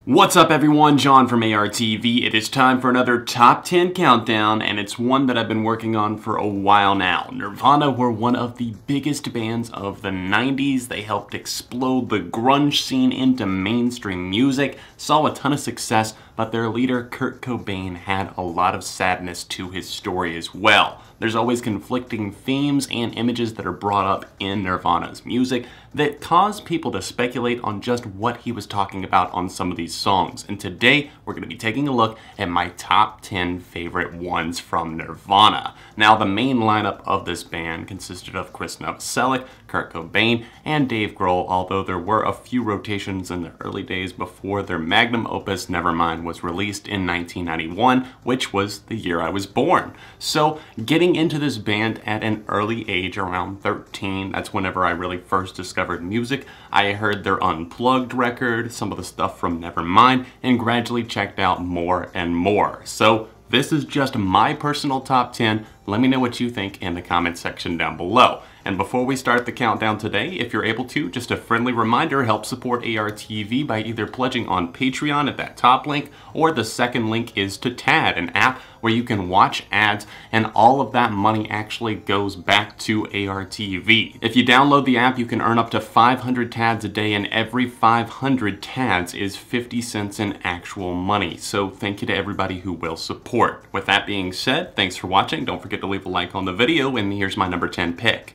What's up everyone, John from ARTV. It is time for another Top 10 Countdown, and it's one that I've been working on for a while now. Nirvana were one of the biggest bands of the 90s. They helped explode the grunge scene into mainstream music, saw a ton of success, but their leader Kurt Cobain had a lot of sadness to his story as well. There's always conflicting themes and images that are brought up in Nirvana's music that cause people to speculate on just what he was talking about on some of these songs. And today, we're going to be taking a look at my top 10 favorite ones from Nirvana. Now, the main lineup of this band consisted of Chris Novoselic, Kurt Cobain, and Dave Grohl, although there were a few rotations in the early days before their magnum opus Nevermind was released in 1991, which was the year I was born. So, getting into this band at an early age, around 13, that's whenever I really first discovered music. I heard their Unplugged record, some of the stuff from Nevermind, and gradually checked out more and more. So this is just my personal top 10. Let me know what you think in the comment section down below. And before we start the countdown today, if you're able to, just a friendly reminder, help support ARTV by either pledging on Patreon at that top link, or the second link is to TAD, an app where you can watch ads, and all of that money actually goes back to ARTV. If you download the app, you can earn up to 500 TADs a day, and every 500 TADs is 50 cents in actual money. So thank you to everybody who will support. With that being said, thanks for watching. Don't forget to leave a like on the video, and here's my number 10 pick.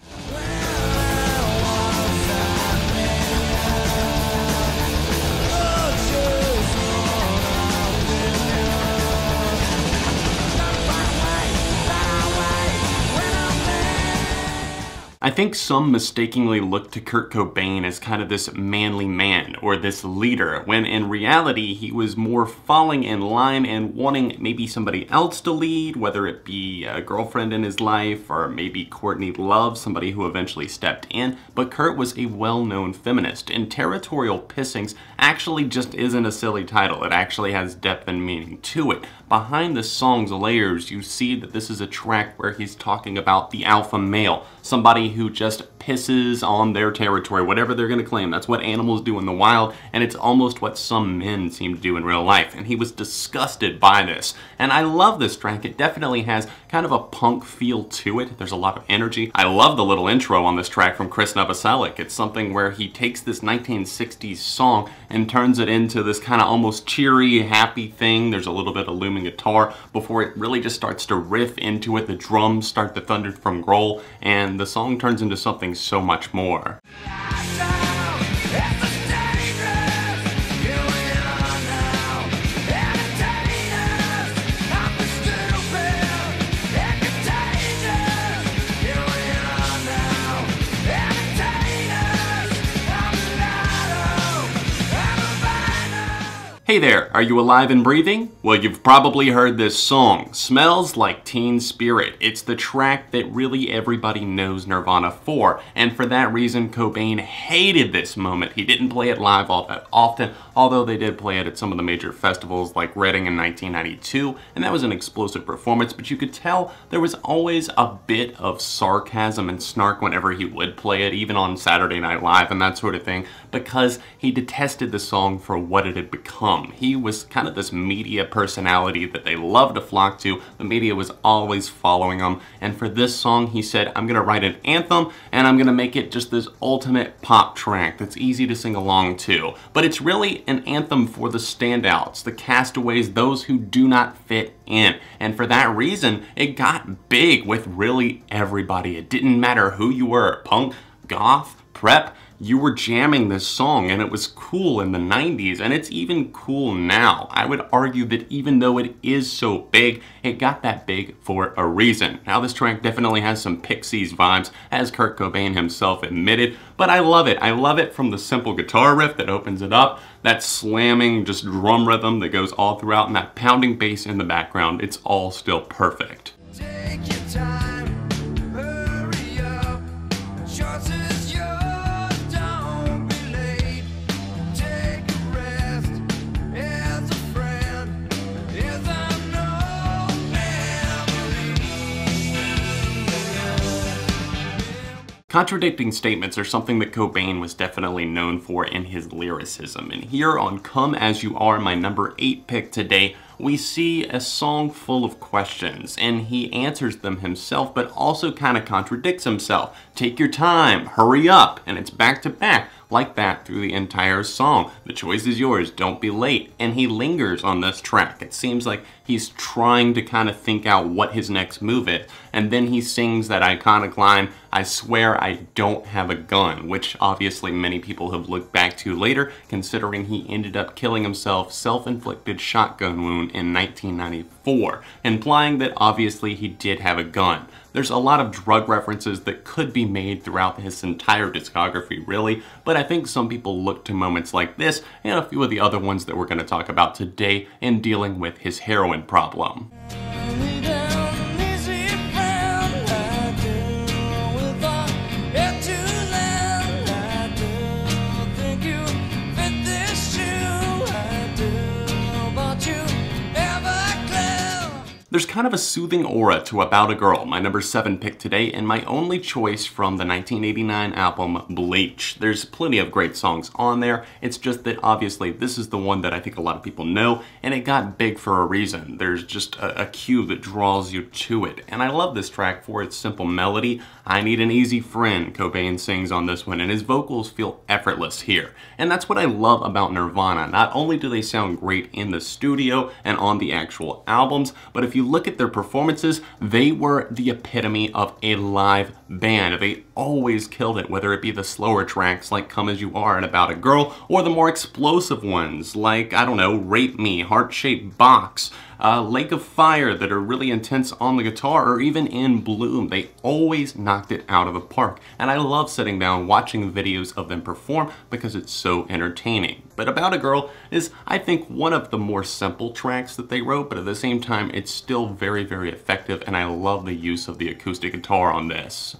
I think some mistakenly look to Kurt Cobain as kind of this manly man or this leader, when in reality he was more falling in line and wanting maybe somebody else to lead, whether it be a girlfriend in his life or maybe Courtney Love, somebody who eventually stepped in. But Kurt was a well-known feminist, and Territorial Pissings actually just isn't a silly title. It actually has depth and meaning to it. Behind the song's layers, you see that this is a track where he's talking about the alpha male, somebody who just pisses on their territory, whatever they're going to claim. That's what animals do in the wild, and it's almost what some men seem to do in real life. And he was disgusted by this. And I love this track. It definitely has kind of a punk feel to it. There's a lot of energy. I love the little intro on this track from Chris Novoselic. It's something where he takes this 1960s song and turns it into this kind of almost cheery, happy thing. There's a little bit of looming guitar before it really just starts to riff into it. The drums start to thunder from Grohl, and the song turns into something so much more. Hey there, are you alive and breathing? Well, you've probably heard this song, Smells Like Teen Spirit. It's the track that really everybody knows Nirvana for, and for that reason, Cobain hated this moment. He didn't play it live all that often, although they did play it at some of the major festivals like Reading in 1992, and that was an explosive performance, but you could tell there was always a bit of sarcasm and snark whenever he would play it, even on Saturday Night Live and that sort of thing, because he detested the song for what it had become. He was kind of this media personality that they loved to flock to. The media was always following him. And for this song, he said, I'm going to write an anthem and I'm going to make it just this ultimate pop track that's easy to sing along to. But it's really an anthem for the standouts, the castaways, those who do not fit in. And for that reason, it got big with really everybody. It didn't matter who you were, punk, goth, prep, you were jamming this song, and it was cool in the 90s, and it's even cool now. I would argue that even though it is so big, it got that big for a reason. Now, this track definitely has some Pixies vibes, as Kurt Cobain himself admitted, but I love it. I love it from the simple guitar riff that opens it up, that slamming just drum rhythm that goes all throughout, and that pounding bass in the background. It's all still perfect. Take your time, hurry up, chances yours, don't be late, take a rest, as a friend, is an old memory. Contradicting statements are something that Cobain was definitely known for in his lyricism, and here on Come As You Are, my number 8 pick today, we see a song full of questions, and he answers them himself, but also kind of contradicts himself. Take your time, hurry up, and it's back to back like that through the entire song. The choice is yours, don't be late. And he lingers on this track. It seems like he's trying to kind of think out what his next move is, and then he sings that iconic line, I swear I don't have a gun, which obviously many people have looked back to later, considering he ended up killing himself, self-inflicted shotgun wound in 1994, implying that obviously he did have a gun. There's a lot of drug references that could be made throughout his entire discography, really, but I think some people look to moments like this and a few of the other ones that we're going to talk about today in dealing with his heroin problem. There's kind of a soothing aura to About a Girl, my number 7 pick today, and my only choice from the 1989 album Bleach. There's plenty of great songs on there, it's just that obviously this is the one that I think a lot of people know, and it got big for a reason. There's just a cue that draws you to it, and I love this track for its simple melody. I Need an Easy Friend, Cobain sings on this one, and his vocals feel effortless here. And that's what I love about Nirvana. Not only do they sound great in the studio and on the actual albums, but if you look at their performances, they were the epitome of a live band. They always killed it, whether it be the slower tracks like Come As You Are and About a Girl, or the more explosive ones like, I don't know, Rape Me, Heart-Shaped Box, Lake of Fire, that are really intense on the guitar, or even In Bloom. They always knocked it out of the park, and I love sitting down watching videos of them perform because it's so entertaining. But About a Girl is, I think, one of the more simple tracks that they wrote, but at the same time it's still very, very effective, and I love the use of the acoustic guitar on this.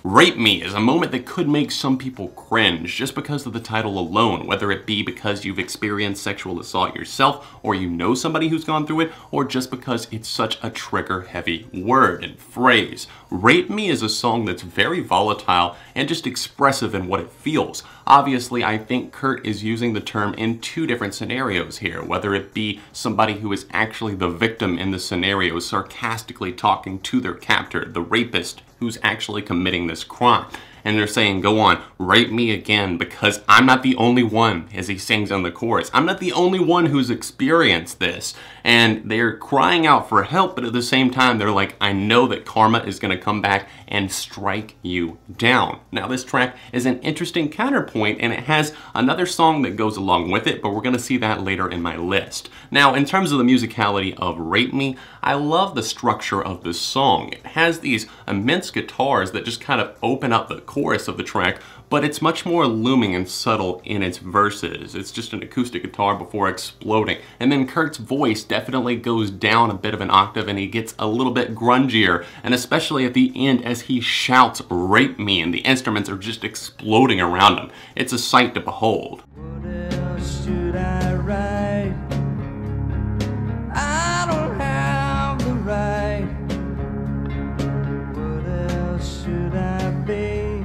Rape Me is a moment that could make some people cringe just because of the title alone, whether it be because you've experienced sexual assault yourself, or you know somebody who's gone through it, or just because it's such a trigger-heavy word and phrase. Rape Me is a song that's very volatile and just expressive in what it feels. Obviously, I think Kurt is using the term in two different scenarios here, whether it be somebody who is actually the victim in the scenario sarcastically talking to their captor, the rapist, who's actually committing this crime. And they're saying, go on, rape me again, because I'm not the only one, as he sings on the chorus. I'm not the only one who's experienced this. And they're crying out for help, but at the same time, they're like, I know that karma is going to come back and strike you down. Now, this track is an interesting counterpoint, and it has another song that goes along with it, but we're going to see that later in my list. Now, in terms of the musicality of Rape Me, I love the structure of this song. It has these immense guitars that just kind of open up the chorus of the track, but it's much more looming and subtle in its verses. It's just an acoustic guitar before exploding. And then Kurt's voice definitely goes down a bit of an octave, and he gets a little bit grungier, and especially at the end as he shouts, rape me, and the instruments are just exploding around him. It's a sight to behold. What else should I write? I don't have the right. What else should I be?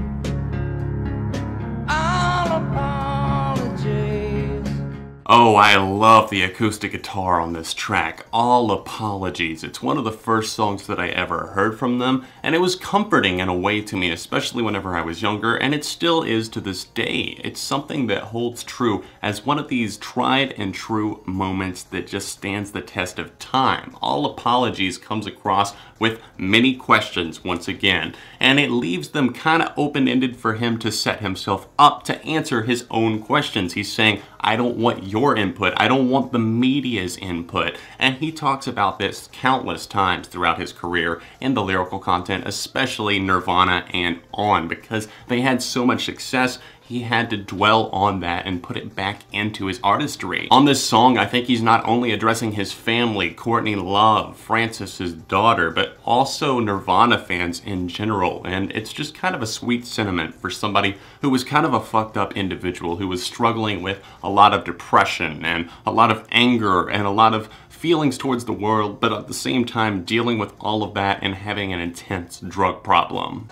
Oh, I love the acoustic guitar on this track. All Apologies. It's one of the first songs that I ever heard from them, and it was comforting in a way to me, especially whenever I was younger, and it still is to this day. It's something that holds true as one of these tried and true moments that just stands the test of time. All Apologies comes across with many questions once again, and it leaves them kind of open-ended for him to set himself up to answer his own questions. He's saying, I don't want your input, I don't want the media's input, and he talks about this countless times throughout his career in the lyrical content, especially Nirvana and on, because they had so much success. he had to dwell on that and put it back into his artistry. On this song, I think he's not only addressing his family, Courtney Love, Francis's daughter, but also Nirvana fans in general, and it's just kind of a sweet sentiment for somebody who was kind of a fucked up individual who was struggling with a lot of depression and a lot of anger and a lot of feelings towards the world, but at the same time dealing with all of that and having an intense drug problem.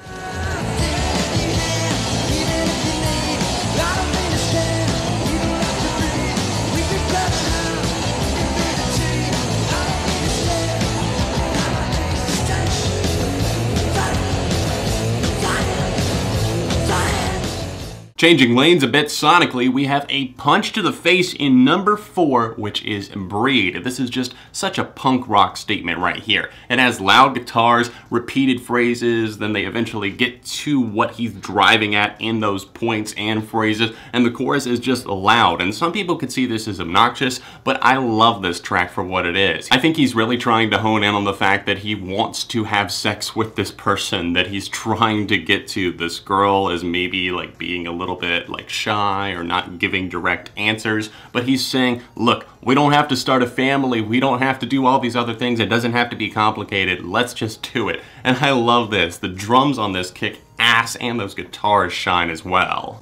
Changing lanes a bit sonically, we have a punch to the face in number 4, which is Breed. This is just such a punk rock statement right here. It has loud guitars, repeated phrases, then they eventually get to what he's driving at in those points and phrases, and the chorus is just loud. And some people could see this as obnoxious, but I love this track for what it is. I think he's really trying to hone in on the fact that he wants to have sex with this person that he's trying to get to. This girl is maybe like being a little bit like shy or not giving direct answers, but he's saying, look, we don't have to start a family, we don't have to do all these other things, it doesn't have to be complicated, let's just do it. And I love this. The drums on this kick ass and those guitars shine as well.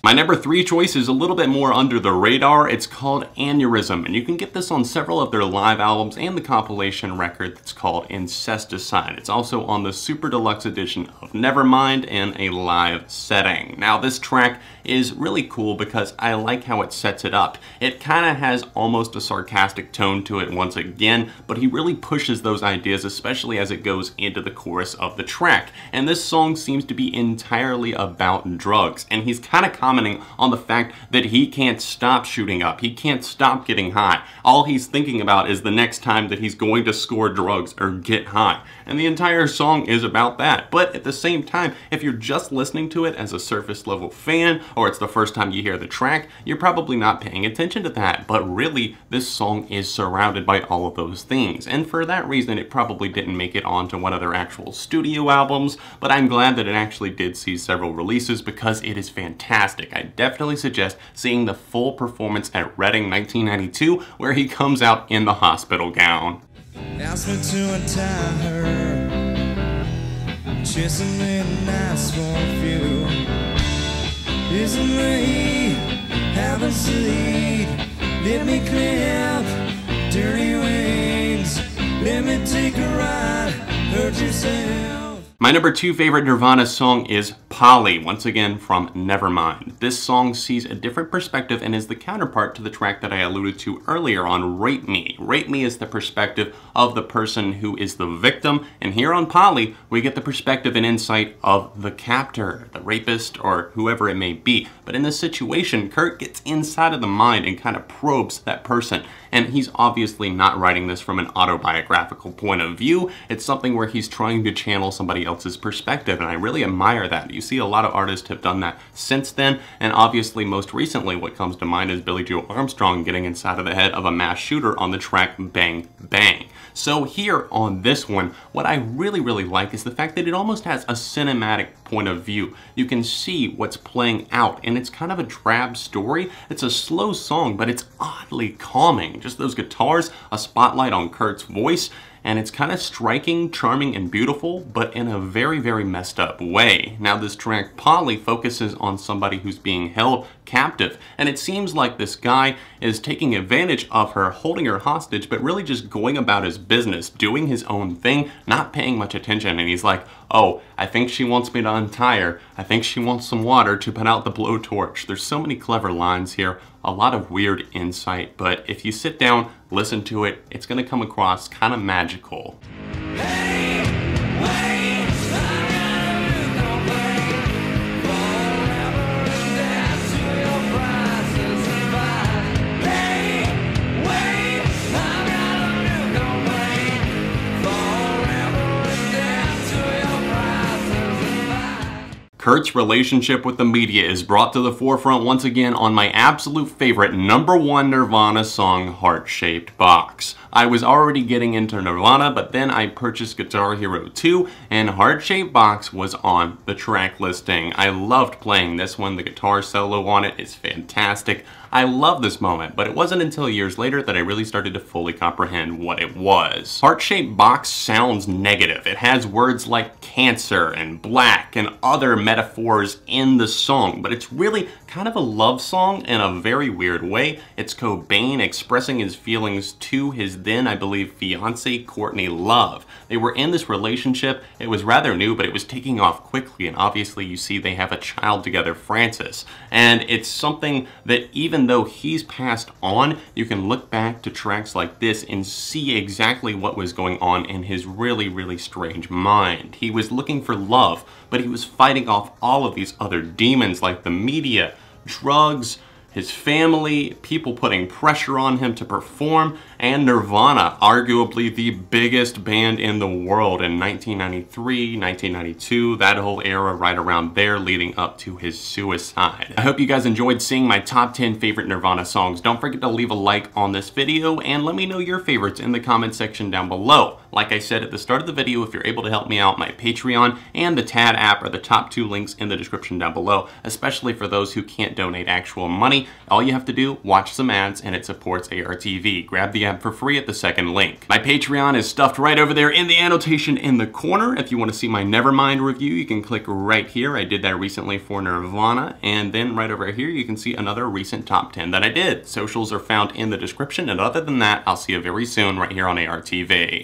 My number 3 choice is a little bit more under the radar. It's called Aneurysm, and you can get this on several of their live albums and the compilation record that's called Incesticide. It's also on the Super Deluxe edition of Nevermind in a live setting. Now this track is really cool because I like how it sets it up. It kind of has almost a sarcastic tone to it once again, but he really pushes those ideas, especially as it goes into the chorus of the track. And this song seems to be entirely about drugs, and he's kind of commenting on the fact that he can't stop shooting up. He can't stop getting high. All he's thinking about is the next time that he's going to score drugs or get high. And the entire song is about that. But at the same time, if you're just listening to it as a surface level fan, or it's the first time you hear the track, you're probably not paying attention to that. But really, this song is surrounded by all of those things. And for that reason, it probably didn't make it onto one of their actual studio albums, but I'm glad that it actually did see several releases because it is fantastic. I definitely suggest seeing the full performance at Reading 1992, where he comes out in the hospital gown. Asked me to untie her, chasing me and asked for a few. Isn't me having seed? Let me clip dirty wings. Let me take a ride. Hurt yourself. My number 2 favorite Nirvana song is Polly, once again from Nevermind. This song sees a different perspective and is the counterpart to the track that I alluded to earlier on Rape Me. Rape Me is the perspective of the person who is the victim, and here on Polly, we get the perspective and insight of the captor, the rapist, or whoever it may be. But in this situation, Kurt gets inside of the mind and kind of probes that person. And he's obviously not writing this from an autobiographical point of view. It's something where he's trying to channel somebody else's perspective, and I really admire that. You see a lot of artists have done that since then, and obviously most recently what comes to mind is Billie Joe Armstrong getting inside of the head of a mass shooter on the track Bang Bang. So here on this one, what I really like is the fact that it almost has a cinematic point of view. You can see what's playing out, and it's kind of a drab story. It's a slow song, but it's oddly calming. Just those guitars, a spotlight on Kurt's voice, and it's kind of striking, charming, and beautiful, but in a very messed up way. Now this track, Polly, focuses on somebody who's being held captive, and it seems like this guy is taking advantage of her, holding her hostage, but really just going about his business, doing his own thing, not paying much attention, and he's like, oh, I think she wants me to untie her. I think she wants some water to put out the blowtorch. There's so many clever lines here, a lot of weird insight, but if you sit down, listen to it, it's gonna come across kind of magical. Kurt's relationship with the media is brought to the forefront once again on my absolute favorite #1 Nirvana song, Heart-Shaped Box. I was already getting into Nirvana, but then I purchased Guitar Hero 2, and Heart-Shaped Box was on the track listing. I loved playing this one. The guitar solo on it is fantastic. I love this moment, but it wasn't until years later that I really started to fully comprehend what it was. Heart-Shaped Box sounds negative. It has words like cancer and black and other metaphors in the song, but it's really kind of a love song in a very weird way. It's Cobain expressing his feelings to his then, I believe, fiancée, Courtney Love. They were in this relationship. It was rather new, but it was taking off quickly, and obviously you see they have a child together, Francis. And it's something that even though he's passed on, you can look back to tracks like this and see exactly what was going on in his really, really strange mind. He was looking for love, but he was fighting off all of these other demons like the media, drugs, his family, people putting pressure on him to perform, and Nirvana, arguably the biggest band in the world in 1993, 1992, that whole era right around there leading up to his suicide. I hope you guys enjoyed seeing my top 10 favorite Nirvana songs. Don't forget to leave a like on this video and let me know your favorites in the comment section down below. Like I said at the start of the video, if you're able to help me out, my Patreon and the TAD app are the top 2 links in the description down below, especially for those who can't donate actual money. All you have to do, watch some ads, and it supports ARTV. Grab the app for free at the second link. My Patreon is stuffed right over there in the annotation in the corner. If you want to see my Nevermind review, you can click right here. I did that recently for Nirvana, and then right over here you can see another recent top 10 that I did. Socials are found in the description, and other than that, I'll see you very soon right here on ARTV.